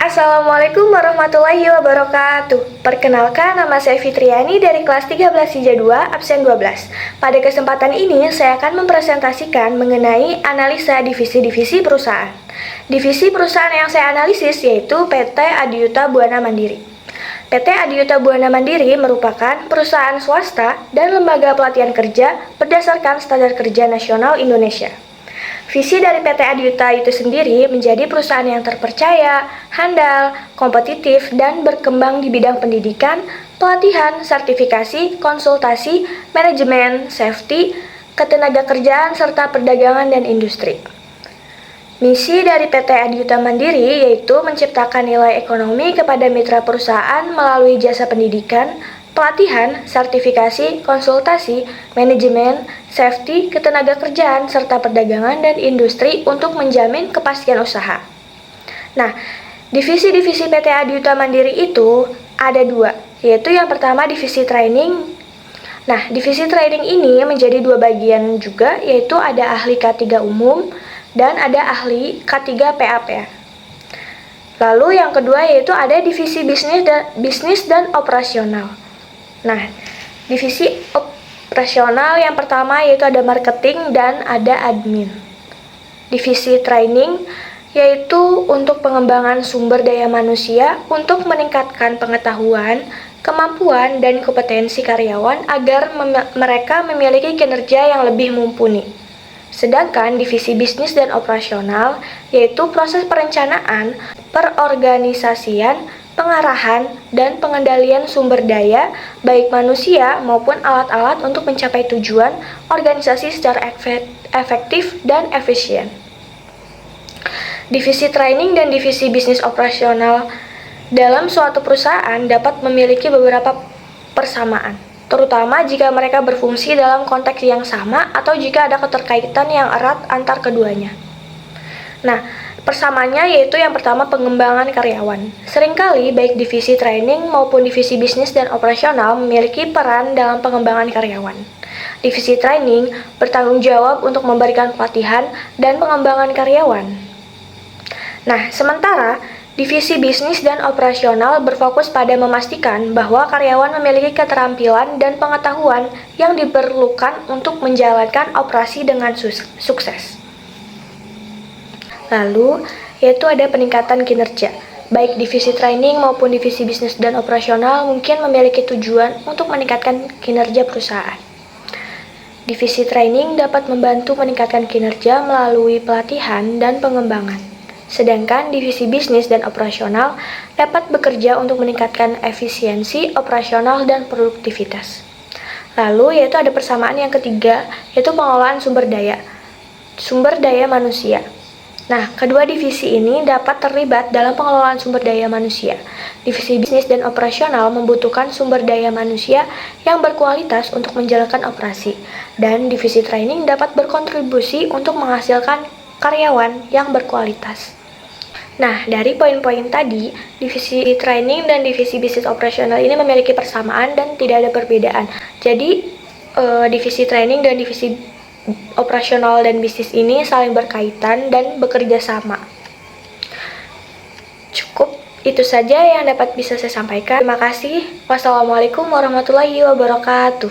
Assalamualaikum warahmatullahi wabarakatuh. Perkenalkan, nama saya Fitriani dari kelas 13 IJA 2, absen 12. Pada kesempatan ini, saya akan mempresentasikan mengenai analisa divisi-divisi perusahaan. Divisi perusahaan yang saya analisis yaitu PT Adiuta Buana Mandiri. PT Adiuta Buana Mandiri merupakan perusahaan swasta dan lembaga pelatihan kerja berdasarkan Standar Kerja Nasional Indonesia. Visi dari PT Adiuta itu sendiri menjadi perusahaan yang terpercaya, handal, kompetitif, dan berkembang di bidang pendidikan, pelatihan, sertifikasi, konsultasi, manajemen, safety, ketenagakerjaan, serta perdagangan dan industri. Misi dari PT Adiuta Mandiri yaitu menciptakan nilai ekonomi kepada mitra perusahaan melalui jasa pendidikan, pelatihan, sertifikasi, konsultasi, manajemen, safety, ketenagakerjaan, serta perdagangan dan industri untuk menjamin kepastian usaha. Nah, divisi-divisi PT Adiuta Mandiri itu ada dua, yaitu yang pertama divisi training. Nah, divisi training ini menjadi dua bagian juga, yaitu ada ahli K3 umum dan ada ahli K3 PAP. Lalu yang kedua yaitu ada divisi bisnis dan operasional. Nah, divisi operasional yang pertama yaitu ada marketing dan ada admin. Divisi training yaitu untuk pengembangan sumber daya manusia untuk meningkatkan pengetahuan, kemampuan, dan kompetensi karyawan agar mereka memiliki kinerja yang lebih mumpuni. Sedangkan divisi bisnis dan operasional yaitu proses perencanaan, perorganisasian, pengarahan, dan pengendalian sumber daya baik manusia maupun alat-alat untuk mencapai tujuan organisasi secara efektif dan efisien. Divisi training dan divisi bisnis operasional dalam suatu perusahaan dapat memiliki beberapa persamaan, terutama jika mereka berfungsi dalam konteks yang sama atau jika ada keterkaitan yang erat antar keduanya. Nah, persamaannya yaitu yang pertama pengembangan karyawan. Seringkali baik divisi training maupun divisi bisnis dan operasional memiliki peran dalam pengembangan karyawan. Divisi training bertanggung jawab untuk memberikan pelatihan dan pengembangan karyawan. Nah, sementara divisi bisnis dan operasional berfokus pada memastikan bahwa karyawan memiliki keterampilan dan pengetahuan yang diperlukan untuk menjalankan operasi dengan sukses. Lalu, yaitu ada peningkatan kinerja. Baik divisi training maupun divisi bisnis dan operasional mungkin memiliki tujuan untuk meningkatkan kinerja perusahaan. Divisi training dapat membantu meningkatkan kinerja melalui pelatihan dan pengembangan. Sedangkan divisi bisnis dan operasional dapat bekerja untuk meningkatkan efisiensi operasional dan produktivitas. Lalu, yaitu ada persamaan yang ketiga, yaitu pengelolaan sumber daya manusia. Nah, kedua divisi ini dapat terlibat dalam pengelolaan sumber daya manusia. Divisi bisnis dan operasional membutuhkan sumber daya manusia yang berkualitas untuk menjalankan operasi, dan divisi training dapat berkontribusi untuk menghasilkan karyawan yang berkualitas. Nah, dari poin-poin tadi, divisi training dan divisi bisnis operasional ini memiliki persamaan dan tidak ada perbedaan. Jadi, divisi training dan divisi operasional dan bisnis ini saling berkaitan dan bekerja sama. Cukup itu saja yang dapat bisa saya sampaikan. Terima kasih. Wassalamualaikum warahmatullahi wabarakatuh.